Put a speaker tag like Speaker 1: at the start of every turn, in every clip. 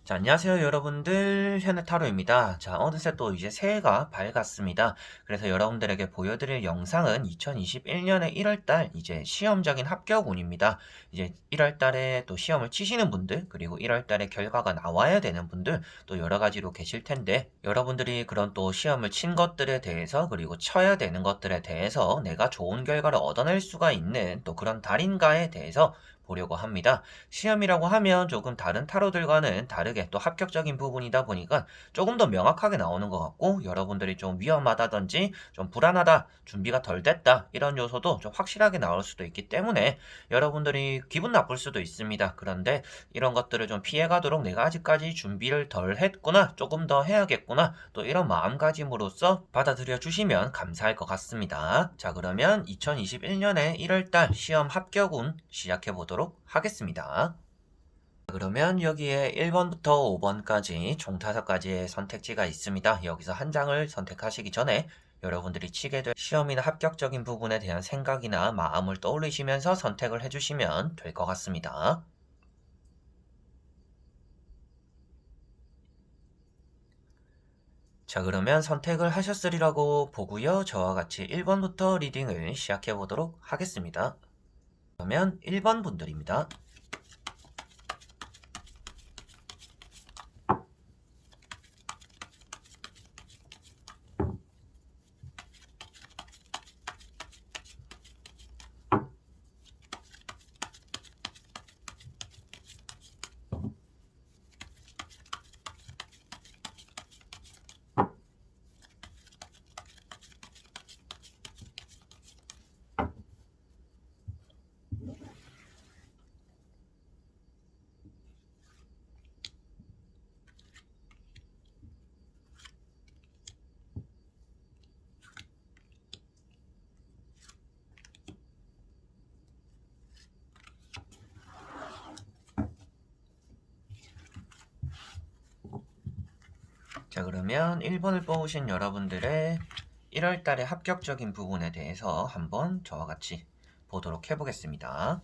Speaker 1: 자, 안녕하세요, 여러분들. 현해타로입니다. 자, 어느새 또 이제 새해가 밝았습니다. 그래서 여러분들에게 보여드릴 영상은 2021년의 1월달 이제 시험적인 합격운입니다. 이제 1월달에 또 시험을 치시는 분들, 그리고 1월달에 결과가 나와야 되는 분들, 또 여러 가지로 계실 텐데, 여러분들이 그런 또 시험을 친 것들에 대해서, 그리고 쳐야 되는 것들에 대해서 내가 좋은 결과를 얻어낼 수가 있는 또 그런 달인가에 대해서 보려고 합니다. 시험이라고 하면 조금 다른 타로들과는 다르게 또 합격적인 부분이다 보니까 조금 더 명확하게 나오는 것 같고, 여러분들이 좀 위험하다든지 좀 불안하다, 준비가 덜 됐다 이런 요소도 좀 확실하게 나올 수도 있기 때문에 여러분들이 기분 나쁠 수도 있습니다. 그런데 이런 것들을 좀 피해가도록 내가 아직까지 준비를 덜 했구나, 조금 더 해야겠구나, 또 이런 마음가짐으로써 받아들여 주시면 감사할 것 같습니다. 자, 그러면 2021년에 1월달 시험 합격운 시작해 보도록 하겠습니다. 그러면 여기에 1번부터 5번까지 총 5가지의 선택지가 있습니다. 여기서 한 장을 선택하시기 전에 여러분들이 치게 될 시험이나 합격적인 부분에 대한 생각이나 마음을 떠올리시면서 선택을 해주시면 될 것 같습니다. 자, 그러면 선택을 하셨으리라고 보고요. 저와 같이 1번부터 리딩을 시작해 보도록 하겠습니다. 그러면 1번 분들입니다. 자, 그러면 1번을 뽑으신 여러분들의 1월달의 합격적인 부분에 대해서 한번 저와 같이 보도록 해보겠습니다.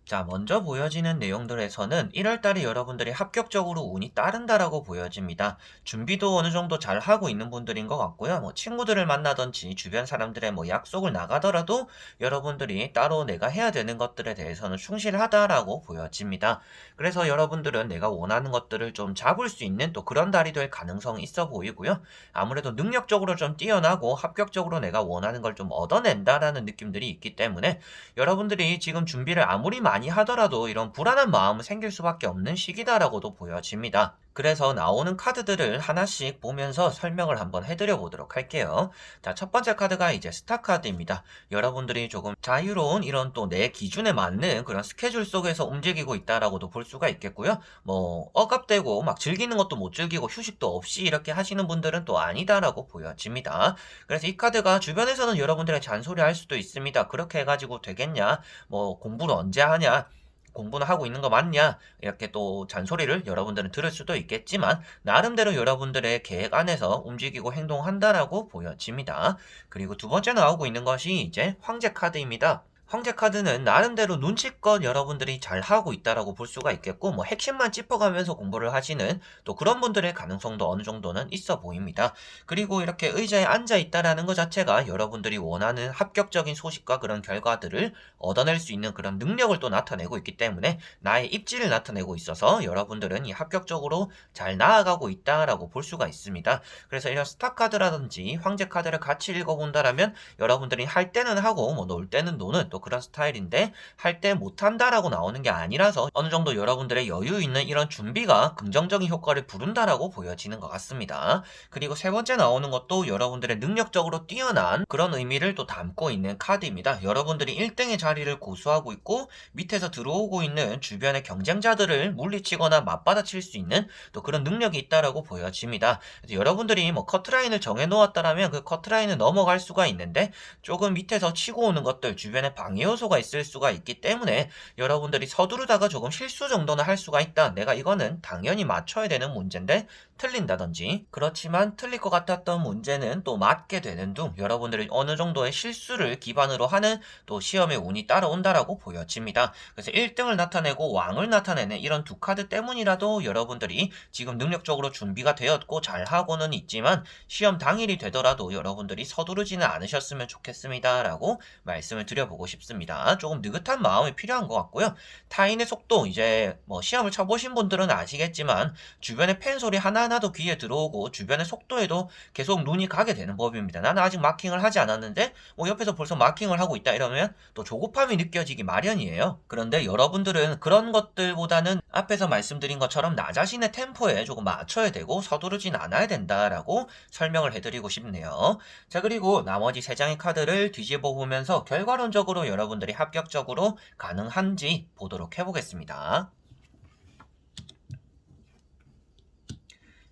Speaker 1: 자, 먼저 보여지는 내용들에서는 1월달에 여러분들이 합격적으로 운이 따른다라고 보여집니다. 준비도 어느 정도 잘 하고 있는 분들인 것 같고요. 뭐 친구들을 만나든지 주변 사람들의 뭐 약속을 나가더라도 여러분들이 따로 내가 해야 되는 것들에 대해서는 충실하다라고 보여집니다. 그래서 여러분들은 내가 원하는 것들을 좀 잡을 수 있는 또 그런 달이 될 가능성이 있어 보이고요. 아무래도 능력적으로 좀 뛰어나고 합격적으로 내가 원하는 걸 좀 얻어낸다라는 느낌들이 있기 때문에 여러분들이 지금 준비를 아무리 많이 하더라도 이런 불안한 마음은 생길 수밖에 없는 시기다라고도 보여집니다. 그래서 나오는 카드들을 하나씩 보면서 설명을 한번 해드려 보도록 할게요. 자, 첫 번째 카드가 이제 스타 카드입니다. 여러분들이 조금 자유로운 이런 또 내 기준에 맞는 그런 스케줄 속에서 움직이고 있다라고도 볼 수가 있겠고요. 뭐 억압되고 막 즐기는 것도 못 즐기고 휴식도 없이 이렇게 하시는 분들은 또 아니다라고 보여집니다. 그래서 이 카드가 주변에서는 여러분들의 잔소리할 수도 있습니다. 그렇게 해가지고 되겠냐? 뭐 공부를 언제 하냐? 공부는 하고 있는 거 맞냐? 이렇게 또 잔소리를 여러분들은 들을 수도 있겠지만 나름대로 여러분들의 계획 안에서 움직이고 행동한다라고 보여집니다. 그리고 두 번째 나오고 있는 것이 이제 황제 카드입니다. 황제 카드는 나름대로 눈치껏 여러분들이 잘 하고 있다라고 볼 수가 있겠고, 뭐 핵심만 짚어가면서 공부를 하시는 또 그런 분들의 가능성도 어느 정도는 있어 보입니다. 그리고 이렇게 의자에 앉아 있다라는 것 자체가 여러분들이 원하는 합격적인 소식과 그런 결과들을 얻어낼 수 있는 그런 능력을 또 나타내고 있기 때문에 나의 입지를 나타내고 있어서 여러분들은 이 합격적으로 잘 나아가고 있다라고 볼 수가 있습니다. 그래서 이런 스타 카드라든지 황제 카드를 같이 읽어본다라면 여러분들이 할 때는 하고 뭐 놀 때는 노는 또 그런 스타일인데 할 때 못한다라고 나오는 게 아니라서 어느 정도 여러분들의 여유 있는 이런 준비가 긍정적인 효과를 부른다라고 보여지는 것 같습니다. 그리고 세 번째 나오는 것도 여러분들의 능력적으로 뛰어난 그런 의미를 또 담고 있는 카드입니다. 여러분들이 1등의 자리를 고수하고 있고 밑에서 들어오고 있는 주변의 경쟁자들을 물리치거나 맞받아칠 수 있는 또 그런 능력이 있다라고 보여집니다. 그래서 여러분들이 뭐 커트라인을 정해 놓았다라면 그 커트라인을 넘어갈 수가 있는데 조금 밑에서 치고 오는 것들, 주변에 방해 요소가 있을 수가 있기 때문에 여러분들이 서두르다가 조금 실수 정도는 할 수가 있다. 내가 이거는 당연히 맞춰야 되는 문제인데 틀린다든지, 그렇지만 틀릴 것 같았던 문제는 또 맞게 되는 등 여러분들이 어느 정도의 실수를 기반으로 하는 또 시험의 운이 따라온다라고 보여집니다. 그래서 1등을 나타내고 왕을 나타내는 이런 두 카드 때문이라도 여러분들이 지금 능력적으로 준비가 되었고 잘하고는 있지만 시험 당일이 되더라도 여러분들이 서두르지는 않으셨으면 좋겠습니다 라고 말씀을 드려보고 싶습니다. 조금 느긋한 마음이 필요한 것 같고요. 타인의 속도, 이제 뭐 시험을 쳐보신 분들은 아시겠지만 주변에 팬 소리 하나하나도 귀에 들어오고 주변의 속도에도 계속 눈이 가게 되는 법입니다. 나는 아직 마킹을 하지 않았는데 뭐 옆에서 벌써 마킹을 하고 있다 이러면 또 조급함이 느껴지기 마련이에요. 그런데 여러분들은 그런 것들보다는 앞에서 말씀드린 것처럼 나 자신의 템포에 조금 맞춰야 되고 서두르진 않아야 된다라고 설명을 해드리고 싶네요. 자, 그리고 나머지 3장의 카드를 뒤집어 보면서 결과론적으로 여러분들이 합격적으로 가능한지 보도록 해보겠습니다.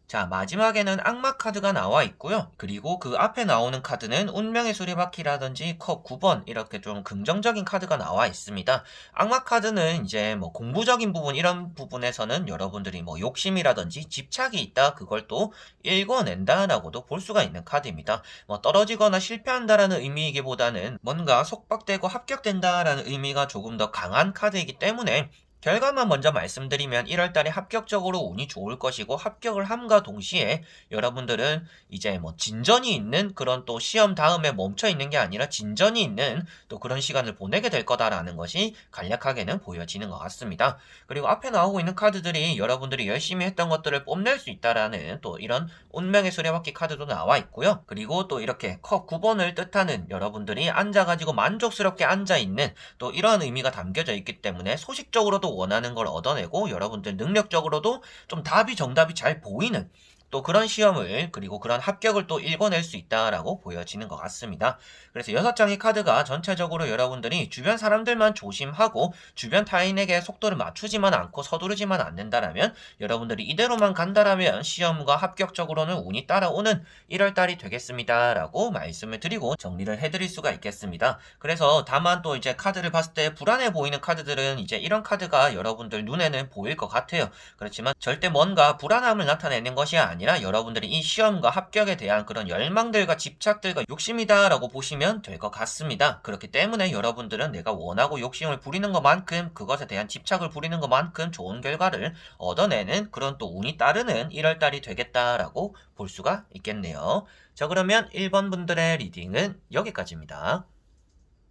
Speaker 1: 자, 마지막에는 악마 카드가 나와 있고요. 그리고 그 앞에 나오는 카드는 운명의 수레바퀴라든지 컵 9번 이렇게 좀 긍정적인 카드가 나와 있습니다. 악마 카드는 이제 뭐 공부적인 부분, 이런 부분에서는 여러분들이 뭐 욕심이라든지 집착이 있다, 그걸 또 읽어낸다라고도 볼 수가 있는 카드입니다. 뭐 떨어지거나 실패한다라는 의미이기보다는 뭔가 속박되고 합격된다라는 의미가 조금 더 강한 카드이기 때문에 결과만 먼저 말씀드리면 1월달에 합격적으로 운이 좋을 것이고, 합격을 함과 동시에 여러분들은 이제 뭐 진전이 있는 그런 또 시험 다음에 멈춰 있는 게 아니라 진전이 있는 또 그런 시간을 보내게 될 거다라는 것이 간략하게는 보여지는 것 같습니다. 그리고 앞에 나오고 있는 카드들이 여러분들이 열심히 했던 것들을 뽐낼 수 있다라는 또 이런 운명의 수레바퀴 카드도 나와 있고요. 그리고 또 이렇게 컵 9번을 뜻하는 여러분들이 앉아가지고 만족스럽게 앉아있는 또 이러한 의미가 담겨져 있기 때문에 소식적으로도 원하는 걸 얻어내고 여러분들 능력적으로도 좀 답이 정답이 잘 보이는 또 그런 시험을, 그리고 그런 합격을 또 읽어낼 수 있다라고 보여지는 것 같습니다. 그래서 6장의 카드가 전체적으로 여러분들이 주변 사람들만 조심하고 주변 타인에게 속도를 맞추지만 않고 서두르지만 않는다라면, 여러분들이 이대로만 간다라면 시험과 합격적으로는 운이 따라오는 1월달이 되겠습니다 라고 말씀을 드리고 정리를 해드릴 수가 있겠습니다. 그래서 다만 또 이제 카드를 봤을 때 불안해 보이는 카드들은 이제 이런 카드가 여러분들 눈에는 보일 것 같아요. 그렇지만 절대 뭔가 불안함을 나타내는 것이 아니라 여러분들이 이 시험과 합격에 대한 그런 열망들과 집착들과 욕심이다라고 보시면 될 것 같습니다. 그렇기 때문에 여러분들은 내가 원하고 욕심을 부리는 것만큼, 그것에 대한 집착을 부리는 것만큼 좋은 결과를 얻어내는 그런 또 운이 따르는 1월달이 되겠다라고 볼 수가 있겠네요. 자, 그러면 1번 분들의 리딩은 여기까지입니다.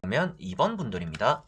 Speaker 1: 그러면 2번 분들입니다.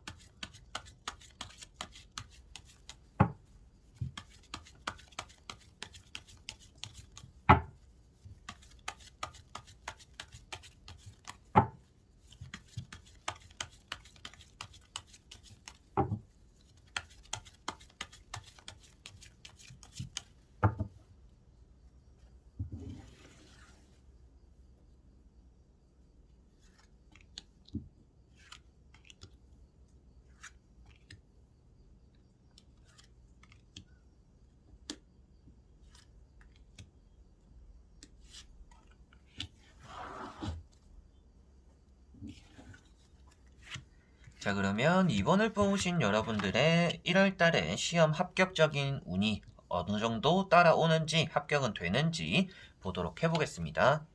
Speaker 1: 자, 그러면 2번을 뽑으신 여러분들의 1월달에 시험 합격적인 운이 어느 정도 따라오는지, 합격은 되는지 보도록 해보겠습니다.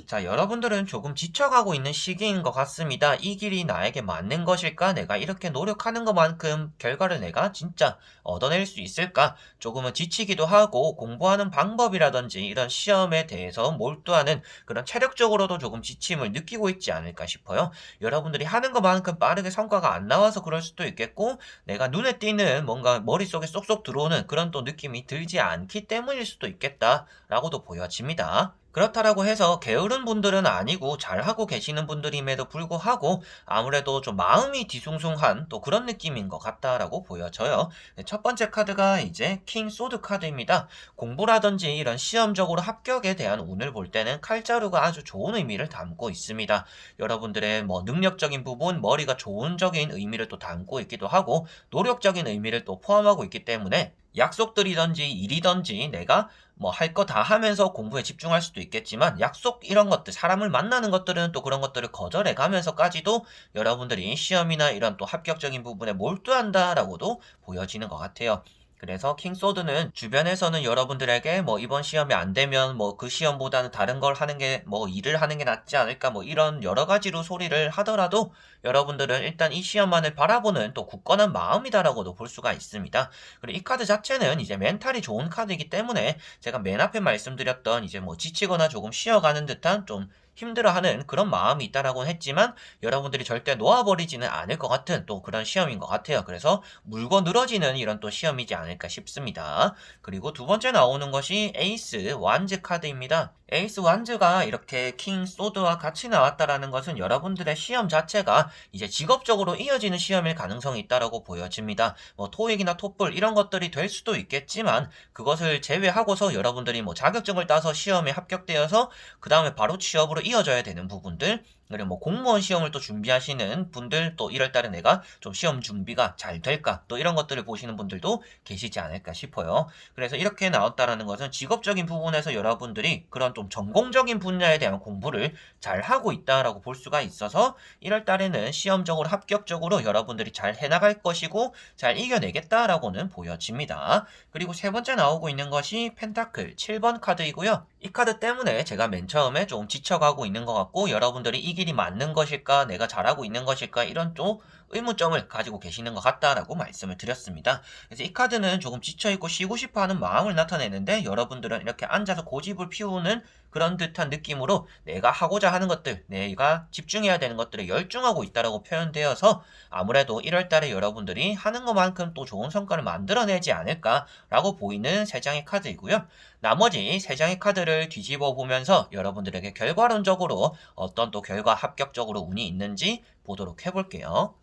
Speaker 1: 자, 여러분들은 조금 지쳐가고 있는 시기인 것 같습니다. 이 길이 나에게 맞는 것일까? 내가 이렇게 노력하는 것만큼 결과를 내가 진짜 얻어낼 수 있을까? 조금은 지치기도 하고, 공부하는 방법이라든지 이런 시험에 대해서 몰두하는 그런 체력적으로도 조금 지침을 느끼고 있지 않을까 싶어요. 여러분들이 하는 것만큼 빠르게 성과가 안 나와서 그럴 수도 있겠고, 내가 눈에 띄는 뭔가 머릿속에 쏙쏙 들어오는 그런 또 느낌이 들지 않기 때문일 수도 있겠다라고도 보여집니다. 그렇다라고 해서 게으른 분들은 아니고 잘하고 계시는 분들임에도 불구하고 아무래도 좀 마음이 뒤숭숭한 또 그런 느낌인 것 같다라고 보여져요. 첫 번째 카드가 이제 킹 소드 카드입니다. 공부라든지 이런 시험적으로 합격에 대한 운을 볼 때는 칼자루가 아주 좋은 의미를 담고 있습니다. 여러분들의 뭐 능력적인 부분, 머리가 좋은적인 의미를 또 담고 있기도 하고 노력적인 의미를 또 포함하고 있기 때문에 약속들이든지 일이든지 내가 뭐 할 거 다 하면서 공부에 집중할 수도 있겠지만 약속 이런 것들, 사람을 만나는 것들은 또 그런 것들을 거절해 가면서까지도 여러분들이 시험이나 이런 또 합격적인 부분에 몰두한다라고도 보여지는 것 같아요. 그래서 킹소드는 주변에서는 여러분들에게 뭐 이번 시험이 안 되면 뭐 그 시험보다는 다른 걸 하는 게 뭐 일을 하는 게 낫지 않을까 뭐 이런 여러 가지로 소리를 하더라도 여러분들은 일단 이 시험만을 바라보는 또 굳건한 마음이다라고도 볼 수가 있습니다. 그리고 이 카드 자체는 이제 멘탈이 좋은 카드이기 때문에 제가 맨 앞에 말씀드렸던 이제 뭐 지치거나 조금 쉬어가는 듯한 좀 힘들어하는 그런 마음이 있다라고 했지만 여러분들이 절대 놓아버리지는 않을 것 같은 또 그런 시험인 것 같아요. 그래서 물고 늘어지는 이런 또 시험이지 않을까 싶습니다. 그리고 두 번째 나오는 것이 에이스 완즈 카드입니다. 에이스 완즈가 이렇게 킹 소드와 같이 나왔다라는 것은 여러분들의 시험 자체가 이제 직업적으로 이어지는 시험일 가능성이 있다라고 보여집니다. 뭐 토익이나 토플 이런 것들이 될 수도 있겠지만 그것을 제외하고서 여러분들이 뭐 자격증을 따서 시험에 합격되어서 그 다음에 바로 취업으로 이어져야 되는 부분들, 그리고 뭐 공무원 시험을 또 준비하시는 분들, 또 1월 달에 내가 좀 시험 준비가 잘 될까, 또 이런 것들을 보시는 분들도 계시지 않을까 싶어요. 그래서 이렇게 나왔다라는 것은 직업적인 부분에서 여러분들이 그런 좀 전공적인 분야에 대한 공부를 잘 하고 있다라고 볼 수가 있어서 1월 달에는 시험적으로 합격적으로 여러분들이 잘 해나갈 것이고 잘 이겨내겠다라고는 보여집니다. 그리고 세 번째 나오고 있는 것이 펜타클 7번 카드이고요. 이 카드 때문에 제가 맨 처음에 좀 지쳐가고 있는 것 같고 여러분들이 이 길이 맞는 것일까, 내가 잘하고 있는 것일까 이런 좀 의문점을 가지고 계시는 것 같다라고 말씀을 드렸습니다. 그래서 이 카드는 조금 지쳐있고 쉬고 싶어하는 마음을 나타내는데 여러분들은 이렇게 앉아서 고집을 피우는 그런 듯한 느낌으로 내가 하고자 하는 것들, 내가 집중해야 되는 것들에 열중하고 있다라고 표현되어서 아무래도 1월 달에 여러분들이 하는 것만큼 또 좋은 성과를 만들어내지 않을까라고 보이는 세 장의 카드이고요. 나머지 세 장의 카드를 뒤집어 보면서 여러분들에게 결과론적으로 어떤 또 결과 합격적으로 운이 있는지 보도록 해볼게요.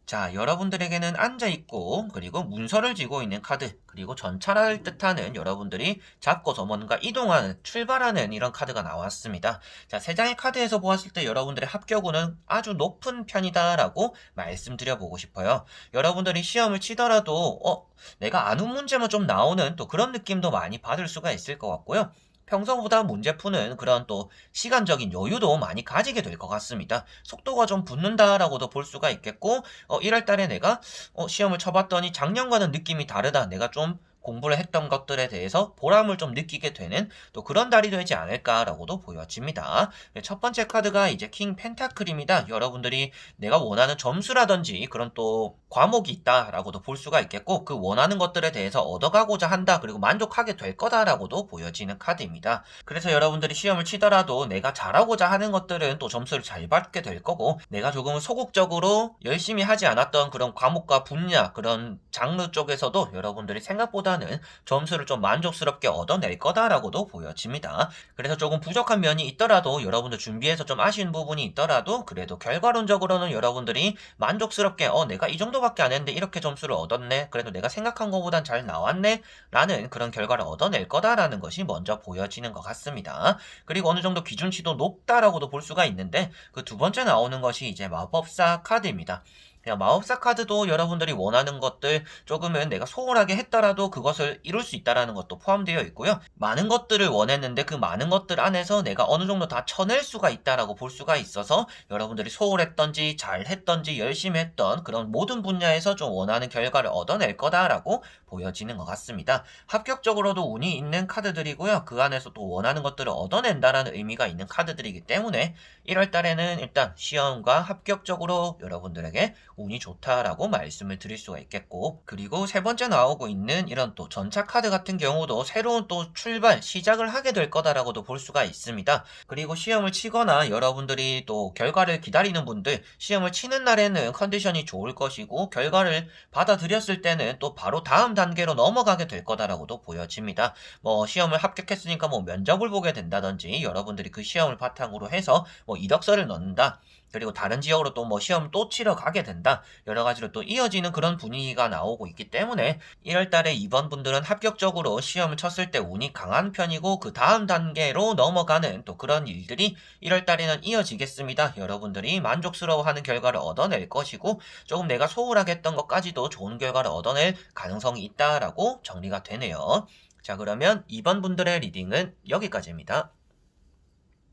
Speaker 1: 자, 여러분들에게는 앉아있고, 그리고 문서를 쥐고 있는 카드, 그리고 전차를 뜻하는 여러분들이 잡고서 뭔가 이동하는, 출발하는 이런 카드가 나왔습니다. 자, 세 장의 카드에서 보았을 때 여러분들의 합격운은 아주 높은 편이다라고 말씀드려보고 싶어요. 여러분들이 시험을 치더라도, 내가 아는 문제만 좀 나오는 또 그런 느낌도 많이 받을 수가 있을 것 같고요. 평소보다 문제 푸는 그런 또 시간적인 여유도 많이 가지게 될 것 같습니다. 속도가 좀 붙는다라고도 볼 수가 있겠고, 1월 달에 내가 시험을 쳐봤더니 작년과는 느낌이 다르다. 내가 좀 공부를 했던 것들에 대해서 보람을 좀 느끼게 되는 또 그런 달이 되지 않을까라고도 보여집니다. 네, 첫 번째 카드가 이제 킹 펜타클입니다. 여러분들이 내가 원하는 점수라든지 그런 또 과목이 있다라고도 볼 수가 있겠고 그 원하는 것들에 대해서 얻어가고자 한다 그리고 만족하게 될 거다라고도 보여지는 카드입니다. 그래서 여러분들이 시험을 치더라도 내가 잘하고자 하는 것들은 또 점수를 잘 받게 될 거고 내가 조금 소극적으로 열심히 하지 않았던 그런 과목과 분야 그런 장르 쪽에서도 여러분들이 생각보다는 점수를 좀 만족스럽게 얻어낼 거다라고도 보여집니다. 그래서 조금 부족한 면이 있더라도 여러분들 준비해서 좀 아쉬운 부분이 있더라도 그래도 결과론적으로는 여러분들이 만족스럽게 내가 이 정도밖에 안 했는데 이렇게 점수를 얻었네. 그래도 내가 생각한 것보단 잘 나왔네. 라는 그런 결과를 얻어낼 거다라는 것이 먼저 보여지는 것 같습니다. 그리고 어느 정도 기준치도 높다라고도 볼 수가 있는데 그 두 번째 나오는 것이 이제 마법사 카드입니다. 그냥 마법사 카드도 여러분들이 원하는 것들 조금은 내가 소홀하게 했더라도 그것을 이룰 수 있다라는 것도 포함되어 있고요. 많은 것들을 원했는데 그 많은 것들 안에서 내가 어느 정도 다 쳐낼 수가 있다라고 볼 수가 있어서 여러분들이 소홀했던지 잘했던지 열심히 했던 그런 모든 분야에서 좀 원하는 결과를 얻어낼 거다라고 보여지는 것 같습니다. 합격적으로도 운이 있는 카드들이고요. 그 안에서 또 원하는 것들을 얻어낸다라는 의미가 있는 카드들이기 때문에 1월 달에는 일단 시험과 합격적으로 여러분들에게 운이 좋다라고 말씀을 드릴 수가 있겠고 그리고 세 번째 나오고 있는 이런 또 전차 카드 같은 경우도 새로운 또 출발 시작을 하게 될 거다라고도 볼 수가 있습니다. 그리고 시험을 치거나 여러분들이 또 결과를 기다리는 분들 시험을 치는 날에는 컨디션이 좋을 것이고 결과를 받아들였을 때는 또 바로 다음 단계로 넘어가게 될 거다라고도 보여집니다. 뭐 시험을 합격했으니까 뭐 면접을 보게 된다든지 여러분들이 그 시험을 바탕으로 해서 뭐 이력서를 넣는다. 그리고 다른 지역으로 또 뭐 시험 또 치러 가게 된다. 여러 가지로 또 이어지는 그런 분위기가 나오고 있기 때문에 1월 달에 이번 분들은 합격적으로 시험을 쳤을 때 운이 강한 편이고 그 다음 단계로 넘어가는 또 그런 일들이 1월 달에는 이어지겠습니다. 여러분들이 만족스러워하는 결과를 얻어낼 것이고 조금 내가 소홀하게 했던 것까지도 좋은 결과를 얻어낼 가능성이 있다라고 정리가 되네요. 자, 그러면 2번 분들의 리딩은 여기까지입니다.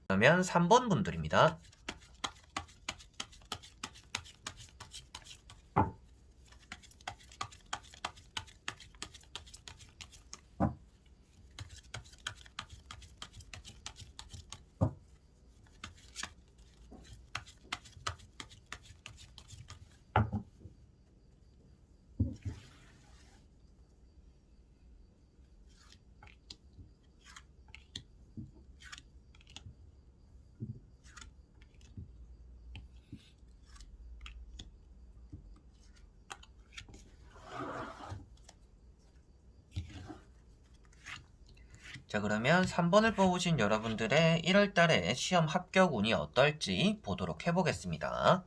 Speaker 1: 그러면 3번 분들입니다. 자, 그러면 3번을 뽑으신 여러분들의 1월 달에 시험 합격 운이 어떨지 보도록 해보겠습니다.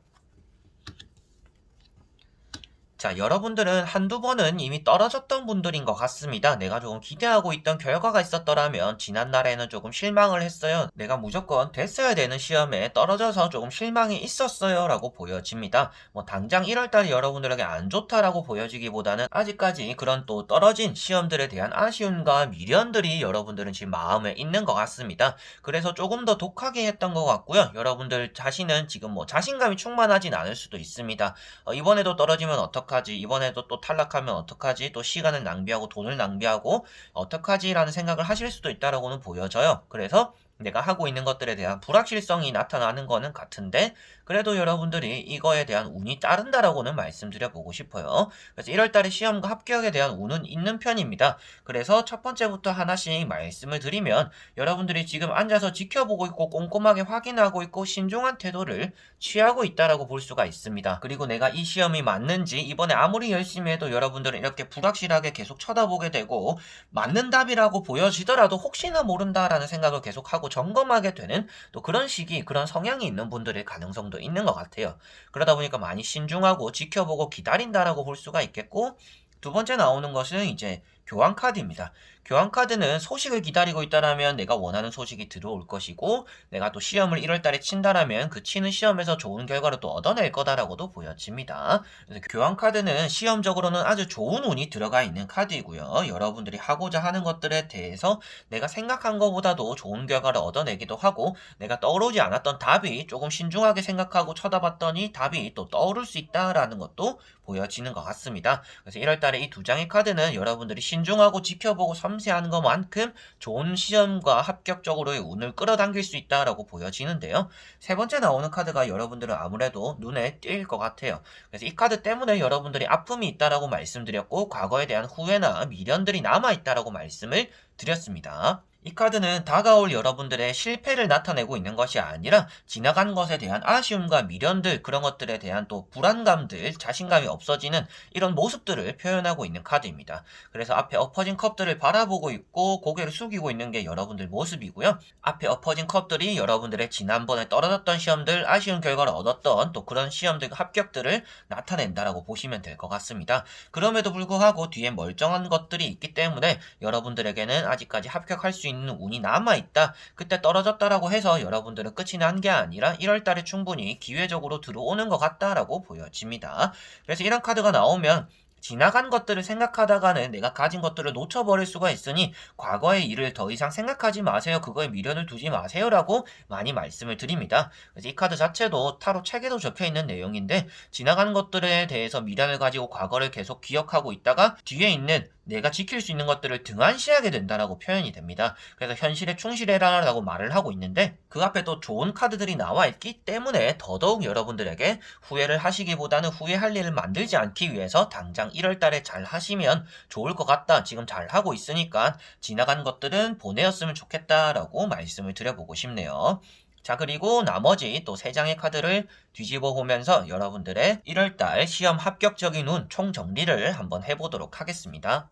Speaker 1: 자, 여러분들은 한두 번은 이미 떨어졌던 분들인 것 같습니다. 내가 조금 기대하고 있던 결과가 있었더라면 지난날에는 조금 실망을 했어요. 내가 무조건 됐어야 되는 시험에 떨어져서 조금 실망이 있었어요 라고 보여집니다. 뭐 당장 1월달이 여러분들에게 안 좋다라고 보여지기보다는 아직까지 그런 또 떨어진 시험들에 대한 아쉬움과 미련들이 여러분들은 지금 마음에 있는 것 같습니다. 그래서 조금 더 독하게 했던 것 같고요. 여러분들 자신은 지금 뭐 자신감이 충만하진 않을 수도 있습니다. 이번에도 떨어지면 어떡하지? 이번에도 또 탈락하면 어떡하지? 또 시간을 낭비하고 돈을 낭비하고 어떡하지? 라는 생각을 하실 수도 있다라고는 보여져요. 그래서 내가 하고 있는 것들에 대한 불확실성이 나타나는 거는 같은데 그래도 여러분들이 이거에 대한 운이 따른다라고는 말씀드려 보고 싶어요. 그래서 1월달에 시험과 합격에 대한 운은 있는 편입니다. 그래서 첫 번째부터 하나씩 말씀을 드리면 여러분들이 지금 앉아서 지켜보고 있고 꼼꼼하게 확인하고 있고 신중한 태도를 취하고 있다라고 볼 수가 있습니다. 그리고 내가 이 시험이 맞는지 이번에 아무리 열심히 해도 여러분들은 이렇게 불확실하게 계속 쳐다보게 되고 맞는 답이라고 보여지더라도 혹시나 모른다라는 생각을 계속하고 점검하게 되는 또 그런 시기, 그런 성향이 있는 분들의 가능성도 있는 것 같아요. 그러다 보니까 많이 신중하고 지켜보고 기다린다라고 볼 수가 있겠고 두 번째 나오는 것은 이제 교환 카드입니다. 교환 카드는 소식을 기다리고 있다라면 내가 원하는 소식이 들어올 것이고 내가 또 시험을 1월 달에 친다라면 그 치는 시험에서 좋은 결과를 또 얻어낼 거다라고도 보여집니다. 그래서 교환 카드는 시험적으로는 아주 좋은 운이 들어가 있는 카드이고요. 여러분들이 하고자 하는 것들에 대해서 내가 생각한 것보다도 좋은 결과를 얻어내기도 하고 내가 떠오르지 않았던 답이 조금 신중하게 생각하고 쳐다봤더니 답이 또 떠오를 수 있다라는 것도 보여지는 것 같습니다. 그래서 1월 달에 이 두 장의 카드는 여러분들이 신중하고 지켜보고 섬세한 것만큼 좋은 시험과 합격적으로의 운을 끌어당길 수 있다라고 보여지는데요. 세 번째 나오는 카드가 여러분들은 아무래도 눈에 띌 것 같아요. 그래서 이 카드 때문에 여러분들이 아픔이 있다라고 말씀드렸고 과거에 대한 후회나 미련들이 남아있다라고 말씀을 드렸습니다. 이 카드는 다가올 여러분들의 실패를 나타내고 있는 것이 아니라 지나간 것에 대한 아쉬움과 미련들 그런 것들에 대한 또 불안감들 자신감이 없어지는 이런 모습들을 표현하고 있는 카드입니다. 그래서 앞에 엎어진 컵들을 바라보고 있고 고개를 숙이고 있는 게 여러분들 모습이고요. 앞에 엎어진 컵들이 여러분들의 지난번에 떨어졌던 시험들 아쉬운 결과를 얻었던 또 그런 시험들 합격들을 나타낸다라고 보시면 될 것 같습니다. 그럼에도 불구하고 뒤에 멀쩡한 것들이 있기 때문에 여러분들에게는 아직까지 합격할 수 있는 운이 남아있다. 그때 떨어졌다라고 해서 여러분들은 끝이 난 게 아니라 1월달에 충분히 기회적으로 들어오는 것 같다라고 보여집니다. 그래서 이런 카드가 나오면 지나간 것들을 생각하다가는 내가 가진 것들을 놓쳐버릴 수가 있으니 과거의 일을 더 이상 생각하지 마세요. 그거에 미련을 두지 마세요라고 많이 말씀을 드립니다. 그래서 이 카드 자체도 타로 책에도 적혀있는 내용인데 지나간 것들에 대해서 미련을 가지고 과거를 계속 기억하고 있다가 뒤에 있는 내가 지킬 수 있는 것들을 등한시하게 된다라고 표현이 됩니다. 그래서 현실에 충실해라라고 말을 하고 있는데 그 앞에 또 좋은 카드들이 나와 있기 때문에 더더욱 여러분들에게 후회를 하시기보다는 후회할 일을 만들지 않기 위해서 당장 1월 달에 잘 하시면 좋을 것 같다. 지금 잘 하고 있으니까 지나간 것들은 보내었으면 좋겠다라고 말씀을 드려보고 싶네요. 자, 그리고 나머지 또 3장의 카드를 뒤집어 보면서 여러분들의 1월달 시험 합격적인 운 총정리를 한번 해보도록 하겠습니다.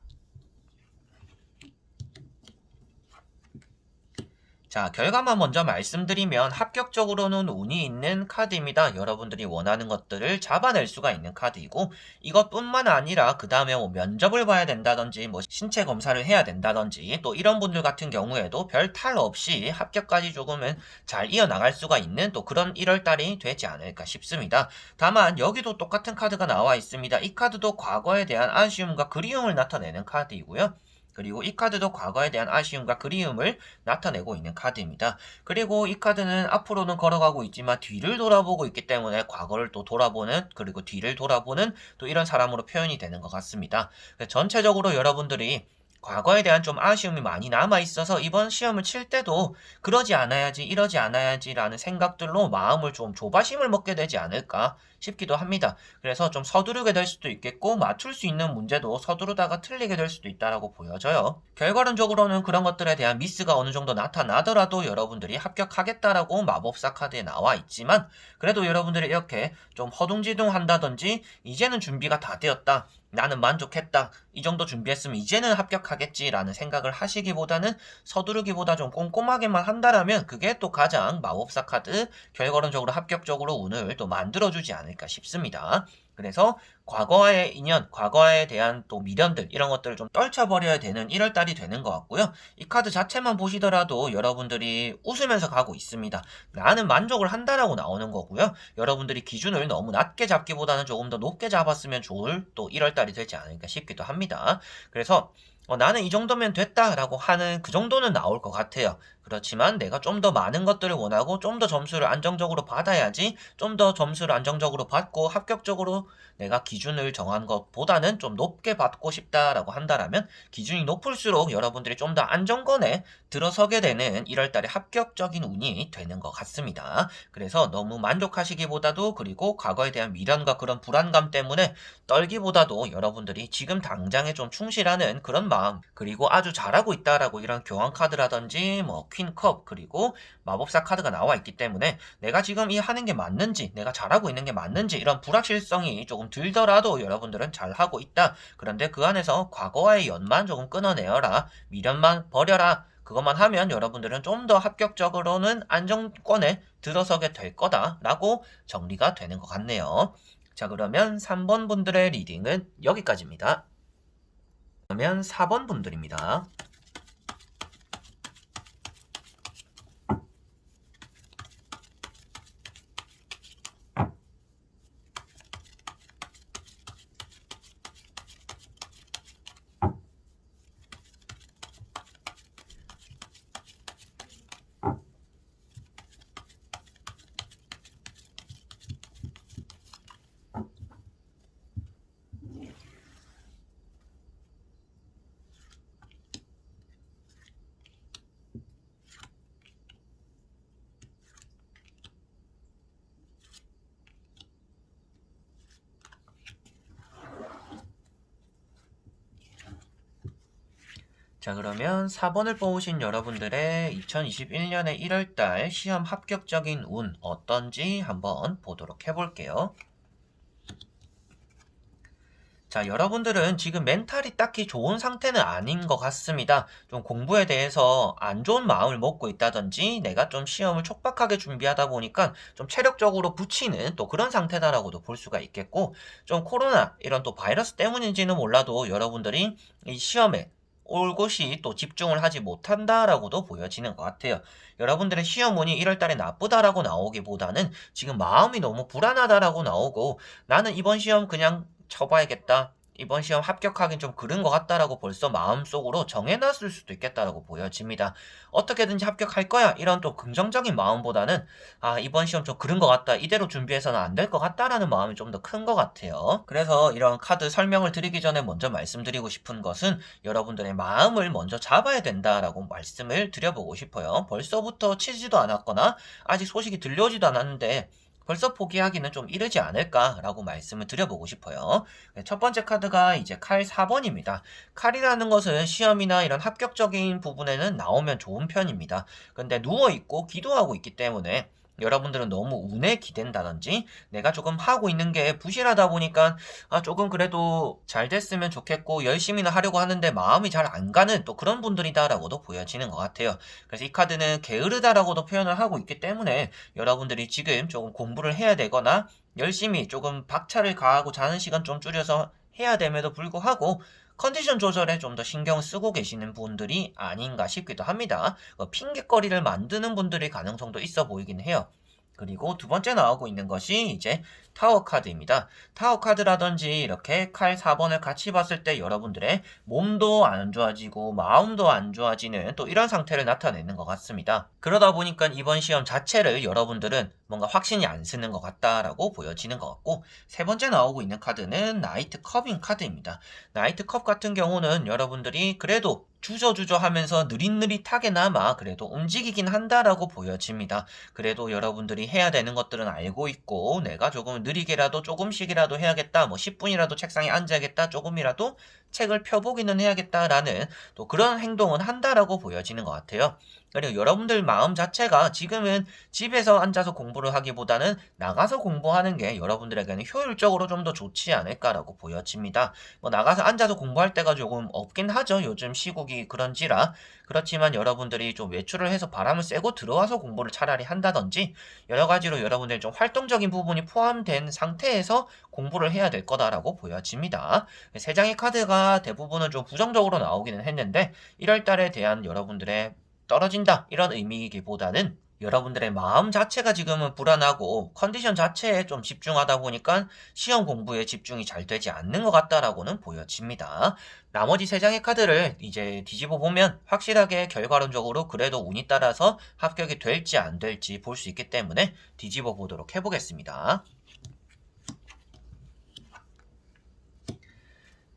Speaker 1: 자, 결과만 먼저 말씀드리면 합격적으로는 운이 있는 카드입니다. 여러분들이 원하는 것들을 잡아낼 수가 있는 카드이고, 이것뿐만 아니라 그 다음에 뭐 면접을 봐야 된다든지 뭐 신체 검사를 해야 된다든지 또 이런 분들 같은 경우에도 별 탈 없이 합격까지 조금은 잘 이어나갈 수가 있는 또 그런 1월달이 되지 않을까 싶습니다. 다만 여기도 똑같은 카드가 나와 있습니다. 이 카드도 과거에 대한 아쉬움과 그리움을 나타내는 카드이고요. 그리고 이 카드도 과거에 대한 아쉬움과 그리움을 나타내고 있는 카드입니다. 그리고 이 카드는 앞으로는 걸어가고 있지만 뒤를 돌아보고 있기 때문에 과거를 또 돌아보는, 그리고 뒤를 돌아보는 또 이런 사람으로 표현이 되는 것 같습니다. 전체적으로 여러분들이 과거에 대한 좀 아쉬움이 많이 남아 있어서 이번 시험을 칠 때도 그러지 않아야지, 이러지 않아야지라는 생각들로 마음을 좀 조바심을 먹게 되지 않을까 싶기도 합니다. 그래서 좀 서두르게 될 수도 있겠고, 맞출 수 있는 문제도 서두르다가 틀리게 될 수도 있다라고 보여져요. 결과론적으로는 그런 것들에 대한 미스가 어느 정도 나타나더라도 여러분들이 합격하겠다라고 마법사 카드에 나와 있지만, 그래도 여러분들이 이렇게 좀 허둥지둥 한다든지 이제는 준비가 다 되었다, 나는 만족했다, 이 정도 준비했으면 이제는 합격하겠지라는 생각을 하시기보다는 서두르기보다 좀 꼼꼼하게만 한다라면 그게 또 가장 마법사 카드 결과론적으로 합격적으로 운을 또 만들어주지 않을까 싶습니다. 그래서 과거의 인연, 과거에 대한 또 미련들 이런 것들을 좀 떨쳐버려야 되는 1월달이 되는 것 같고요. 이 카드 자체만 보시더라도 여러분들이 웃으면서 가고 있습니다. 나는 만족을 한다라고 나오는 거고요. 여러분들이 기준을 너무 낮게 잡기보다는 조금 더 높게 잡았으면 좋을 또 1월달이 되지 않을까 싶기도 합니다. 그래서 나는 이 정도면 됐다라고 하는 그 정도는 나올 것 같아요. 그렇지만 내가 좀 더 많은 것들을 원하고 좀 더 점수를 안정적으로 받아야지, 좀 더 점수를 안정적으로 받고 합격적으로 내가 기준을 정한 것보다는 좀 높게 받고 싶다라고 한다라면 기준이 높을수록 여러분들이 좀 더 안정권에 들어서게 되는 1월달에 합격적인 운이 되는 것 같습니다. 그래서 너무 만족하시기보다도, 그리고 과거에 대한 미련과 그런 불안감 때문에 떨기보다도 여러분들이 지금 당장에 좀 충실하는 그런 마음, 그리고 아주 잘하고 있다라고 이런 교환 카드라든지 뭐 퀸컵, 그리고 마법사 카드가 나와 있기 때문에 내가 지금 이 하는 게 맞는지, 내가 잘하고 있는 게 맞는지 이런 불확실성이 조금 들더라도 여러분들은 잘하고 있다, 그런데 그 안에서 과거와의 연만 조금 끊어내어라, 미련만 버려라, 그것만 하면 여러분들은 좀 더 합격적으로는 안정권에 들어서게 될 거다라고 정리가 되는 것 같네요. 자, 그러면 3번 분들의 리딩은 여기까지입니다. 그러면 4번 분들입니다. 자, 그러면 4번을 뽑으신 여러분들의 2021년의 1월달 시험 합격적인 운 어떤지 한번 보도록 해볼게요. 자, 여러분들은 지금 멘탈이 딱히 좋은 상태는 아닌 것 같습니다. 좀 공부에 대해서 안 좋은 마음을 먹고 있다든지, 내가 좀 시험을 촉박하게 준비하다 보니까 좀 체력적으로 부치는 또 그런 상태다라고도 볼 수가 있겠고, 좀 코로나 이런 또 바이러스 때문인지는 몰라도 여러분들이 이 시험에 올곧이 또 집중을 하지 못한다라고도 보여지는 것 같아요. 여러분들의 시험 운이 1월달에 나쁘다라고 나오기보다는 지금 마음이 너무 불안하다라고 나오고, 나는 이번 시험 그냥 쳐봐야겠다, 이번 시험 합격하긴 좀 그른 것 같다라고 벌써 마음속으로 정해놨을 수도 있겠다라고 보여집니다. 어떻게든지 합격할 거야, 이런 또 긍정적인 마음보다는 이번 시험 좀 그른 것 같다, 이대로 준비해서는 안 될 것 같다라는 마음이 좀 더 큰 것 같아요. 그래서 이런 카드 설명을 드리기 전에 먼저 말씀드리고 싶은 것은 여러분들의 마음을 먼저 잡아야 된다라고 말씀을 드려보고 싶어요. 벌써부터 치지도 않았거나 아직 소식이 들려오지도 않았는데 벌써 포기하기는 좀 이르지 않을까라고 말씀을 드려보고 싶어요. 첫 번째 카드가 이제 칼 4번입니다. 칼이라는 것은 시험이나 이런 합격적인 부분에는 나오면 좋은 편입니다. 근데 누워있고 기도하고 있기 때문에 여러분들은 너무 운에 기댄다든지 내가 조금 하고 있는 게 부실하다 보니까 조금 그래도 잘 됐으면 좋겠고 열심히는 하려고 하는데 마음이 잘 안 가는 또 그런 분들이다라고도 보여지는 것 같아요. 그래서 이 카드는 게으르다라고도 표현을 하고 있기 때문에 여러분들이 지금 조금 공부를 해야 되거나 열심히 조금 박차를 가하고 자는 시간 좀 줄여서 해야 됨에도 불구하고 컨디션 조절에 좀 더 신경 쓰고 계시는 분들이 아닌가 싶기도 합니다. 핑계거리를 만드는 분들의 가능성도 있어 보이긴 해요. 그리고 두 번째 나오고 있는 것이 이제 타워 카드입니다. 타워 카드라든지 이렇게 칼 4번을 같이 봤을 때 여러분들의 몸도 안 좋아지고 마음도 안 좋아지는 또 이런 상태를 나타내는 것 같습니다. 그러다 보니까 이번 시험 자체를 여러분들은 뭔가 확신이 안 쓰는 것 같다라고 보여지는 것 같고, 세 번째 나오고 있는 카드는 나이트 컵인 카드입니다. 나이트 컵 같은 경우는 여러분들이 그래도 주저주저 하면서 느릿느릿하게나마 그래도 움직이긴 한다라고 보여집니다. 그래도 여러분들이 해야 되는 것들은 알고 있고 내가 조금 느리게라도 조금씩이라도 해야겠다, 뭐 10분이라도 책상에 앉아야겠다, 조금이라도 책을 펴보기는 해야겠다라는 또 그런 행동은 한다라고 보여지는 것 같아요. 그리고 여러분들 마음 자체가 지금은 집에서 앉아서 공부를 하기보다는 나가서 공부하는 게 여러분들에게는 효율적으로 좀 더 좋지 않을까라고 보여집니다. 뭐 나가서 앉아서 공부할 때가 조금 없긴 하죠. 요즘 시국이 그런지라. 그렇지만 여러분들이 좀 외출을 해서 바람을 쐬고 들어와서 공부를 차라리 한다든지 여러 가지로 여러분들이 좀 활동적인 부분이 포함된 상태에서 공부를 해야 될 거다라고 보여집니다. 세 장의 카드가 대부분은 좀 부정적으로 나오기는 했는데 1월 달에 대한 여러분들의 떨어진다 이런 의미이기보다는 여러분들의 마음 자체가 지금은 불안하고 컨디션 자체에 좀 집중하다 보니까 시험 공부에 집중이 잘 되지 않는 것 같다라고는 보여집니다. 나머지 세 장의 카드를 이제 뒤집어 보면 확실하게 결과론적으로 그래도 운이 따라서 합격이 될지 안 될지 볼 수 있기 때문에 뒤집어 보도록 해보겠습니다.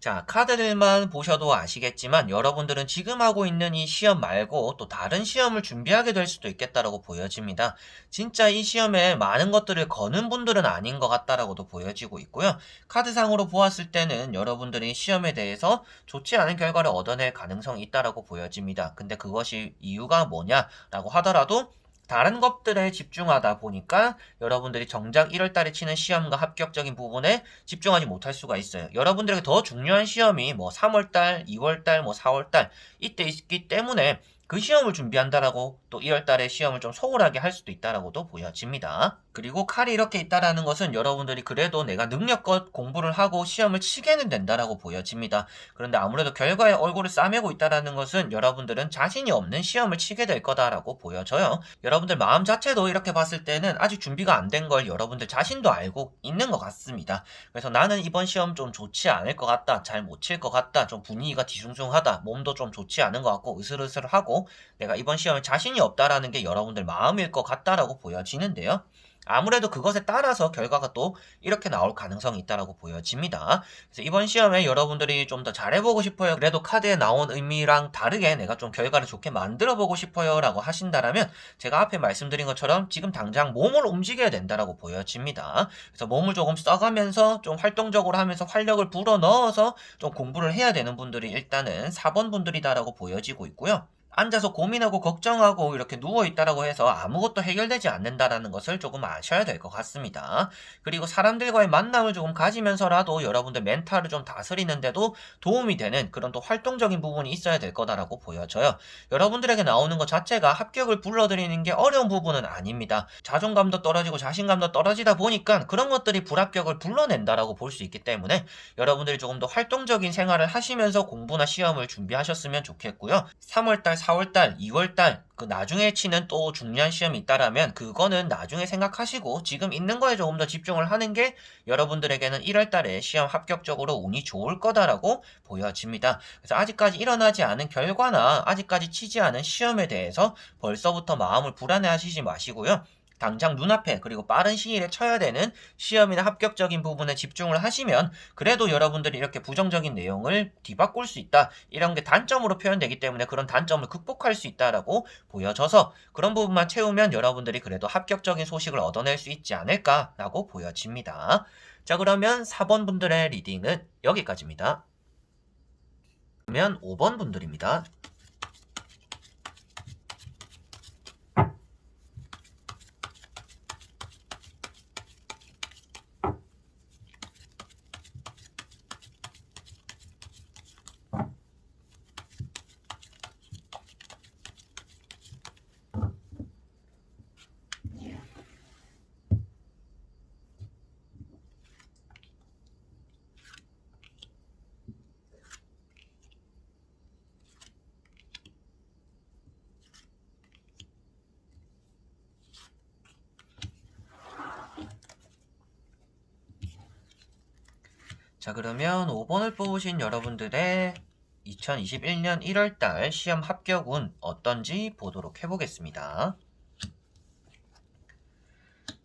Speaker 1: 자, 카드들만 보셔도 아시겠지만 여러분들은 지금 하고 있는 이 시험 말고 또 다른 시험을 준비하게 될 수도 있겠다라고 보여집니다. 진짜 이 시험에 많은 것들을 거는 분들은 아닌 것 같다라고도 보여지고 있고요. 카드상으로 보았을 때는 여러분들이 시험에 대해서 좋지 않은 결과를 얻어낼 가능성이 있다라고 보여집니다. 근데 그것이 이유가 뭐냐라고 하더라도 다른 것들에 집중하다 보니까 여러분들이 정작 1월 달에 치는 시험과 합격적인 부분에 집중하지 못할 수가 있어요. 여러분들에게 더 중요한 시험이 뭐 3월 달, 2월 달, 뭐 4월 달 이때 있기 때문에 그 시험을 준비한다라고 또 2월 달에 시험을 좀 소홀하게 할 수도 있다라고도 보여집니다. 그리고 칼이 이렇게 있다라는 것은 여러분들이 그래도 내가 능력껏 공부를 하고 시험을 치게는 된다라고 보여집니다. 그런데 아무래도 결과에 얼굴을 싸매고 있다라는 것은 여러분들은 자신이 없는 시험을 치게 될 거다라고 보여져요. 여러분들 마음 자체도 이렇게 봤을 때는 아직 준비가 안 된 걸 여러분들 자신도 알고 있는 것 같습니다. 그래서 나는 이번 시험 좀 좋지 않을 것 같다, 잘 못 칠 것 같다, 좀 분위기가 뒤숭숭하다, 몸도 좀 좋지 않은 것 같고 으슬으슬하고 내가 이번 시험에 자신이 없다라는 게 여러분들 마음일 것 같다라고 보여지는데요. 아무래도 그것에 따라서 결과가 또 이렇게 나올 가능성이 있다라고 보여집니다. 그래서 이번 시험에 여러분들이 좀 더 잘해보고 싶어요. 그래도 카드에 나온 의미랑 다르게 내가 좀 결과를 좋게 만들어보고 싶어요 라고 하신다라면 제가 앞에 말씀드린 것처럼 지금 당장 몸을 움직여야 된다라고 보여집니다. 그래서 몸을 조금 써가면서 좀 활동적으로 하면서 활력을 불어넣어서 좀 공부를 해야 되는 분들이 일단은 4번 분들이다라고 보여지고 있고요. 앉아서 고민하고 걱정하고 이렇게 누워있다라고 해서 아무것도 해결되지 않는다라는 것을 조금 아셔야 될 것 같습니다. 그리고 사람들과의 만남을 조금 가지면서라도 여러분들 멘탈을 좀 다스리는데도 도움이 되는 그런 또 활동적인 부분이 있어야 될 거다라고 보여져요. 여러분들에게 나오는 것 자체가 합격을 불러들이는 게 어려운 부분은 아닙니다. 자존감도 떨어지고 자신감도 떨어지다 보니까 그런 것들이 불합격을 불러낸다라고 볼 수 있기 때문에 여러분들이 조금 더 활동적인 생활을 하시면서 공부나 시험을 준비하셨으면 좋겠고요. 3월달, 4월달, 2월달 그 나중에 치는 또 중요한 시험이 있다라면 그거는 나중에 생각하시고 지금 있는 거에 조금 더 집중을 하는 게 여러분들에게는 1월달에 시험 합격적으로 운이 좋을 거다라고 보여집니다. 그래서 아직까지 일어나지 않은 결과나 아직까지 치지 않은 시험에 대해서 벌써부터 마음을 불안해하시지 마시고요. 당장 눈앞에 그리고 빠른 시일에 쳐야 되는 시험이나 합격적인 부분에 집중을 하시면 그래도 여러분들이 이렇게 부정적인 내용을 뒤바꿀 수 있다. 이런 게 단점으로 표현되기 때문에 그런 단점을 극복할 수 있다라고 보여져서 그런 부분만 채우면 여러분들이 그래도 합격적인 소식을 얻어낼 수 있지 않을까라고 보여집니다. 자, 그러면 4번 분들의 리딩은 여기까지입니다. 그러면 5번 분들입니다. 자, 그러면 5번을 뽑으신 여러분들의 2021년 1월달 시험 합격운 어떤지 보도록 해보겠습니다.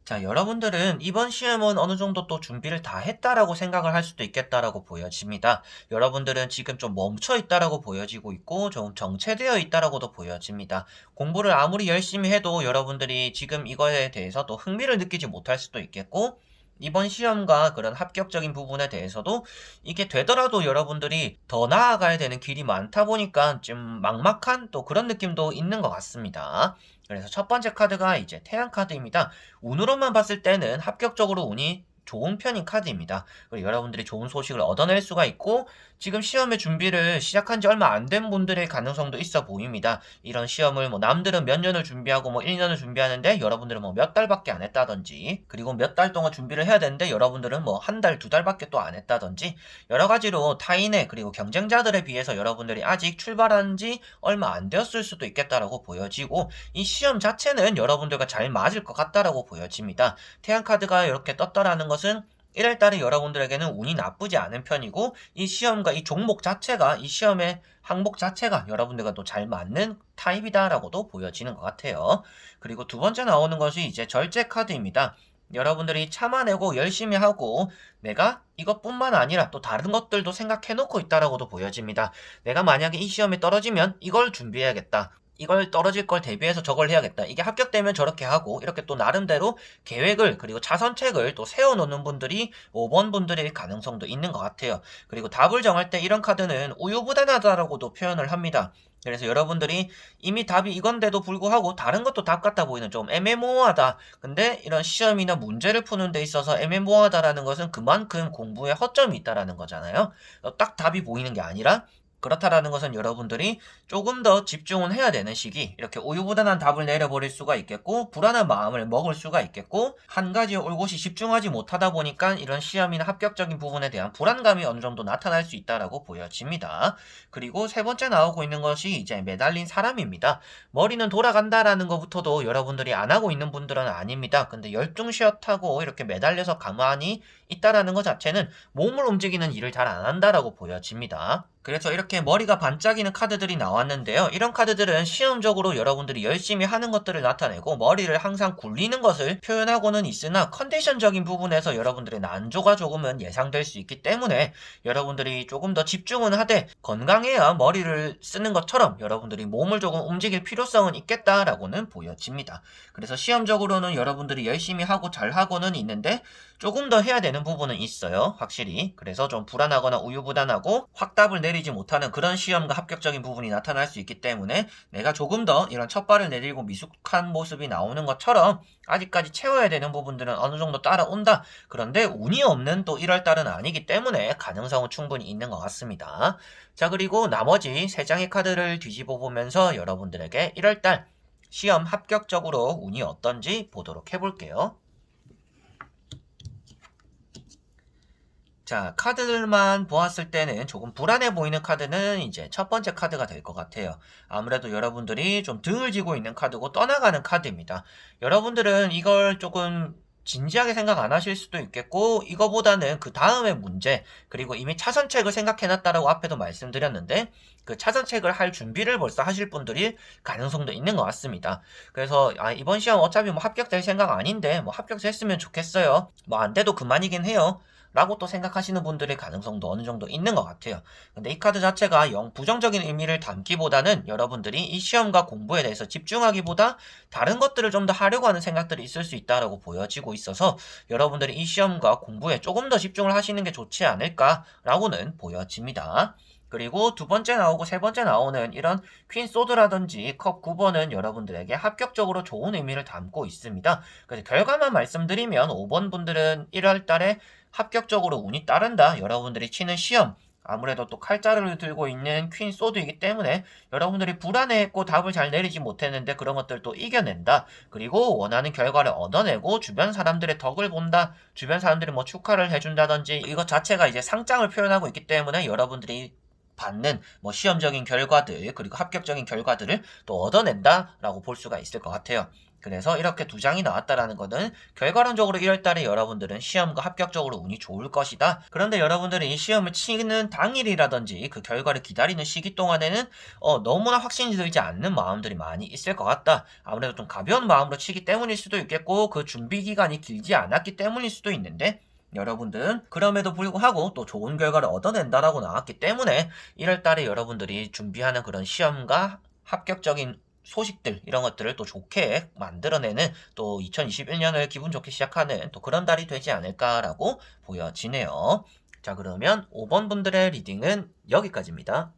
Speaker 1: 자, 여러분들은 이번 시험은 어느 정도 또 준비를 다 했다라고 생각을 할 수도 있겠다라고 보여집니다. 여러분들은 지금 좀 멈춰 있다라고 보여지고 있고 좀 정체되어 있다라고도 보여집니다. 공부를 아무리 열심히 해도 여러분들이 지금 이거에 대해서 또 흥미를 느끼지 못할 수도 있겠고, 이번 시험과 그런 합격적인 부분에 대해서도 이게 되더라도 여러분들이 더 나아가야 되는 길이 많다 보니까 좀 막막한 또 그런 느낌도 있는 것 같습니다. 그래서 첫 번째 카드가 이제 태양 카드입니다. 운으로만 봤을 때는 합격적으로 운이 좋은 편인 카드입니다. 그리고 여러분들이 좋은 소식을 얻어낼 수가 있고, 지금 시험의 준비를 시작한 지 얼마 안 된 분들의 가능성도 있어 보입니다. 이런 시험을 뭐 남들은 몇 년을 준비하고 뭐 1년을 준비하는데 여러분들은 뭐 몇 달밖에 안 했다든지, 그리고 몇 달 동안 준비를 해야 되는데 여러분들은 뭐 한 달, 두 달밖에 또 안 했다든지, 여러 가지로 타인의 그리고 경쟁자들에 비해서 여러분들이 아직 출발한 지 얼마 안 되었을 수도 있겠다라고 보여지고, 이 시험 자체는 여러분들과 잘 맞을 것 같다라고 보여집니다. 태양 카드가 이렇게 떴다라는 것은 1월달에 여러분들에게는 운이 나쁘지 않은 편이고, 이 시험과 이 종목 자체가, 이 시험의 항목 자체가 여러분들과 또 잘 맞는 타입이다라고도 보여지는 것 같아요. 그리고 두 번째 나오는 것이 이제 절제 카드입니다. 여러분들이 참아내고 열심히 하고 내가 이것뿐만 아니라 또 다른 것들도 생각해놓고 있다라고도 보여집니다. 내가 만약에 이 시험에 떨어지면 이걸 준비해야겠다. 이걸 떨어질 걸 대비해서 저걸 해야겠다. 이게 합격되면 저렇게 하고 이렇게 또 나름대로 계획을 그리고 차선책을 또 세워놓는 분들이 5번 분들일 가능성도 있는 것 같아요. 그리고 답을 정할 때 이런 카드는 우유부단하다라고도 표현을 합니다. 그래서 여러분들이 이미 답이 이건데도 불구하고 다른 것도 답 같아 보이는 좀 애매모호하다. 근데 이런 시험이나 문제를 푸는 데 있어서 애매모호하다라는 것은 그만큼 공부에 허점이 있다라는 거잖아요. 딱 답이 보이는 게 아니라, 그렇다라는 것은 여러분들이 조금 더 집중은 해야 되는 시기, 이렇게 우유부단한 답을 내려버릴 수가 있겠고 불안한 마음을 먹을 수가 있겠고, 한 가지에 올곧이 집중하지 못하다 보니까 이런 시험이나 합격적인 부분에 대한 불안감이 어느 정도 나타날 수 있다라고 보여집니다. 그리고 세 번째 나오고 있는 것이 이제 매달린 사람입니다. 머리는 돌아간다라는 것부터도 여러분들이 안 하고 있는 분들은 아닙니다. 근데 열중시었하고 이렇게 매달려서 가만히 있다라는 것 자체는 몸을 움직이는 일을 잘 안 한다라고 보여집니다. 그래서 이렇게 머리가 반짝이는 카드들이 나왔는데요. 이런 카드들은 시험적으로 여러분들이 열심히 하는 것들을 나타내고 머리를 항상 굴리는 것을 표현하고는 있으나, 컨디션적인 부분에서 여러분들의 난조가 조금은 예상될 수 있기 때문에 여러분들이 조금 더 집중은 하되 건강해야 머리를 쓰는 것처럼 여러분들이 몸을 조금 움직일 필요성은 있겠다라고는 보여집니다. 그래서 시험적으로는 여러분들이 열심히 하고 잘하고는 있는데 조금 더 해야 되는 부분은 있어요. 확실히. 그래서 좀 불안하거나 우유부단하고 확답을 내리지 못하는 그런 시험과 합격적인 부분이 나타날 수 있기 때문에, 내가 조금 더 이런 첫발을 내밀고 미숙한 모습이 나오는 것처럼 아직까지 채워야 되는 부분들은 어느 정도 따라온다. 그런데 운이 없는 또 1월달은 아니기 때문에 가능성은 충분히 있는 것 같습니다. 자, 그리고 나머지 3장의 카드를 뒤집어 보면서 여러분들에게 1월달 시험 합격적으로 운이 어떤지 보도록 해볼게요. 자, 카드들만 보았을 때는 조금 불안해 보이는 카드는 이제 첫 번째 카드가 될 것 같아요. 아무래도 여러분들이 좀 등을 지고 있는 카드고 떠나가는 카드입니다. 여러분들은 이걸 조금 진지하게 생각 안 하실 수도 있겠고, 이거보다는 그 다음의 문제, 그리고 이미 차선책을 생각해놨다라고 앞에도 말씀드렸는데, 그 차선책을 할 준비를 벌써 하실 분들이 가능성도 있는 것 같습니다. 그래서 이번 시험 어차피 뭐 합격될 생각 아닌데 뭐 합격됐으면 좋겠어요. 뭐 안 돼도 그만이긴 해요. 라고 또 생각하시는 분들의 가능성도 어느 정도 있는 것 같아요. 근데 이 카드 자체가 영 부정적인 의미를 담기보다는 여러분들이 이 시험과 공부에 대해서 집중하기보다 다른 것들을 좀 더 하려고 하는 생각들이 있을 수 있다라고 보여지고 있어서, 여러분들이 이 시험과 공부에 조금 더 집중을 하시는 게 좋지 않을까라고는 보여집니다. 그리고 두 번째 나오고 세 번째 나오는 이런 퀸 소드라든지 컵 9번은 여러분들에게 합격적으로 좋은 의미를 담고 있습니다. 그래서 결과만 말씀드리면 5번 분들은 1월 달에 합격적으로 운이 따른다. 여러분들이 치는 시험, 아무래도 또 칼자루를 들고 있는 퀸 소드이기 때문에 여러분들이 불안해했고 답을 잘 내리지 못했는데 그런 것들도 이겨낸다. 그리고 원하는 결과를 얻어내고 주변 사람들의 덕을 본다. 주변 사람들이 뭐 축하를 해준다든지, 이것 자체가 이제 상장을 표현하고 있기 때문에 여러분들이 받는 뭐 시험적인 결과들 그리고 합격적인 결과들을 또 얻어낸다라고 볼 수가 있을 것 같아요. 그래서 이렇게 두 장이 나왔다라는 거는 결과론적으로 1월 달에 여러분들은 시험과 합격적으로 운이 좋을 것이다. 그런데 여러분들이 이 시험을 치는 당일이라든지 그 결과를 기다리는 시기 동안에는 너무나 확신이 들지 않는 마음들이 많이 있을 것 같다. 아무래도 좀 가벼운 마음으로 치기 때문일 수도 있겠고 그 준비 기간이 길지 않았기 때문일 수도 있는데 여러분들은 그럼에도 불구하고 또 좋은 결과를 얻어낸다라고 나왔기 때문에 1월 달에 여러분들이 준비하는 그런 시험과 합격적인 소식들 이런 것들을 또 좋게 만들어내는 또 2021년을 기분 좋게 시작하는 또 그런 달이 되지 않을까라고 보여지네요. 자, 그러면 5번 분들의 리딩은 여기까지입니다.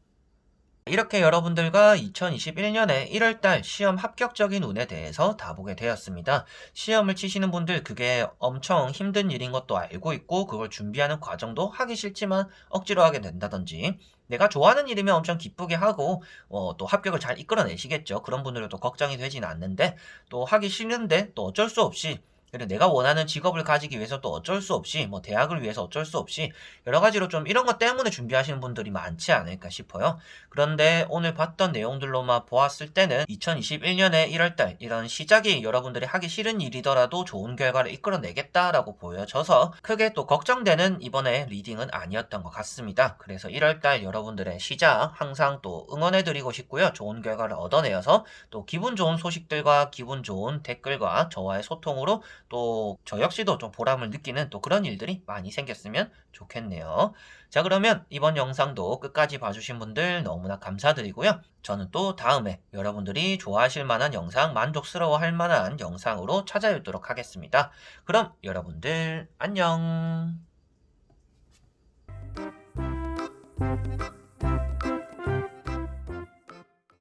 Speaker 1: 이렇게 여러분들과 2021년에 1월달 시험 합격적인 운에 대해서 다 보게 되었습니다. 시험을 치시는 분들 그게 엄청 힘든 일인 것도 알고 있고 그걸 준비하는 과정도 하기 싫지만 억지로 하게 된다든지 내가 좋아하는 일이면 엄청 기쁘게 하고 또 합격을 잘 이끌어내시겠죠. 그런 분들도 걱정이 되진 않는데 또 하기 싫은데 또 어쩔 수 없이 그리고 내가 원하는 직업을 가지기 위해서 또 어쩔 수 없이 뭐 대학을 위해서 어쩔 수 없이 여러 가지로 좀 이런 것 때문에 준비하시는 분들이 많지 않을까 싶어요. 그런데 오늘 봤던 내용들로만 보았을 때는 2021년의 1월달 이런 시작이 여러분들이 하기 싫은 일이더라도 좋은 결과를 이끌어내겠다라고 보여져서 크게 또 걱정되는 이번에 리딩은 아니었던 것 같습니다. 그래서 1월달 여러분들의 시작 항상 또 응원해드리고 싶고요. 좋은 결과를 얻어내어서 또 기분 좋은 소식들과 기분 좋은 댓글과 저와의 소통으로 또 저 역시도 좀 보람을 느끼는 또 그런 일들이 많이 생겼으면 좋겠네요. 자, 그러면 이번 영상도 끝까지 봐주신 분들 너무나 감사드리고요. 저는 또 다음에 여러분들이 좋아하실 만한 영상, 만족스러워 할 만한 영상으로 찾아뵙도록 하겠습니다. 그럼 여러분들 안녕.